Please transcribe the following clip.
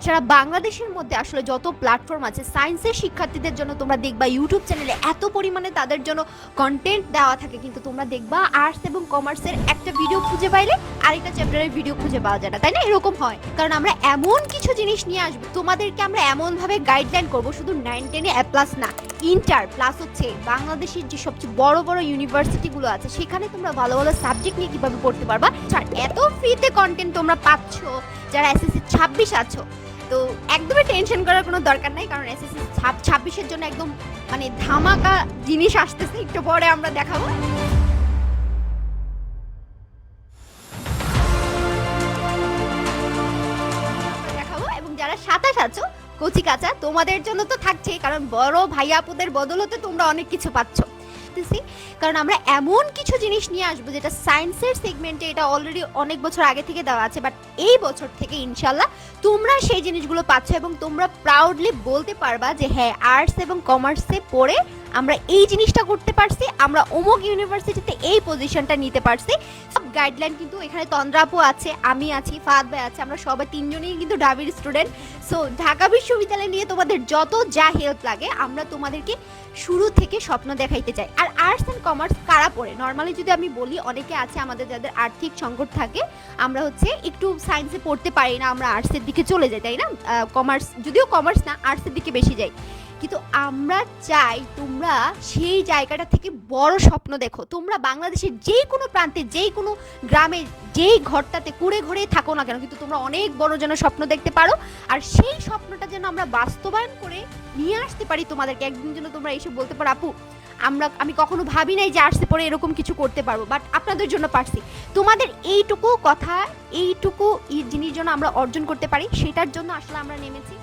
এছাড়া বাংলাদেশের মধ্যে আসলে যত প্ল্যাটফর্ম আছে সায়েন্সের শিক্ষার্থীদের জন্য তোমরা দেখবা ইউটিউব চ্যানেলে এত পরিমাণে তাদের জন্য কন্টেন্ট দেওয়া থাকে, কিন্তু তোমরা দেখবা আর্টস এবং কমার্সের একটা ভিডিও খুঁজে পাইলে আরেকটা চ্যাপ্টারের ভিডিও খুঁজে পাওয়া যায় না, তাই না? এরকম হয় কারণ আমরা এমন কিছু জিনিস নিয়ে আসবো, তোমাদেরকে আমরা এমনভাবে গাইডলাইন করবো, শুধু 9-10-এ এ প্লাস না, ইন্টার প্লাস হচ্ছে বাংলাদেশের যে সবচেয়ে বড় বড় ইউনিভার্সিটিগুলো আছে সেখানে তোমরা ভালো ভালো সাবজেক্ট নিয়ে কীভাবে পড়তে পারবা। এত ফ্রিতে কন্টেন্ট তোমরা পাচ্ছ যারা এসএসসি 26 আছো, তো একদমই টেনশন করার কোনো দরকার নাই, কারণ এসএসসি 26-এর জন্য একদম মানে ধামাকা জিনিস আসতেছে, একটু পরে আমরা দেখাবো। এবং যারা 27 আছো কচি কাঁচা, তোমাদের জন্য তো থাকছেই, কারণ বড় ভাই আপুদের বদলতে তোমরা অনেক কিছু পাচ্ছ, কারণ আমরা এমন কিছু জিনিস নিয়ে আসবো যেটা সায়েন্সের সেগমেন্টে এটা অলরেডি অনেক বছর আগে থেকে দেওয়া আছে, বাট এই বছর থেকে ইনশাল্লাহ তোমরা সেই জিনিসগুলো পাচ্ছ এবং তোমরা প্রাউডলি বলতে পারবা যে হ্যাঁ আর্টস এবং কমার্সে পড়ে আমরা এই জিনিসটা করতে পারছি, আমরা অমুক ইউনিভার্সিটিতে এই পজিশনটা নিতে পারছি। সব গাইডলাইন কিন্তু এখানে তন্দ্রা আপু আছে, আমি আছি, ফাহাদ ভাই আছে, আমরা সবাই তিনজনই কিন্তু ঢাবির স্টুডেন্ট। সো ঢাকা বিশ্ববিদ্যালয় নিয়ে তোমাদের যত যা হেল্প লাগে আমরা তোমাদেরকে শুরু থেকে স্বপ্ন দেখাইতে চাই। আর আর্টস অ্যান্ড কমার্স কারা পড়ে নর্মালি যদি আমি বলি, অনেকে আছে আমাদের যাদের আর্থিক সংকট থাকে, আমরা হচ্ছে একটু সায়েন্সে পড়তে পারি না, আমরা আর্টসের দিকে চলে যাই, তাই না? কমার্স যদিও কমার্স না আর্টসের দিকে বেশি যাই, কিন্তু আমরা চাই তোমরা সেই জায়গাটা থেকে বড় স্বপ্ন দেখো। তোমরা বাংলাদেশের যেই কোনো প্রান্তে, যেই কোনো গ্রামে, যেই ঘরটাতে কুড়ে ঘরে থাকো না কেন, কিন্তু তোমরা অনেক বড় যেন স্বপ্ন দেখতে পারো, আর সেই স্বপ্নটা যেন আমরা বাস্তবায়ন করে নিয়ে আসতে পারি তোমাদেরকে। একদিন যেন তোমরা এসে বলতে পারো আপু আমি কখনো ভাবি নাই যে আর্টসে পড়ে এরকম কিছু করতে পারবো, বাট আপনাদের জন্য পারছি। তোমাদের এইটুকু কথা, এইটুকু জিনিস যেন আমরা অর্জন করতে পারি, সেটার জন্য আসলে আমরা নেমেছি।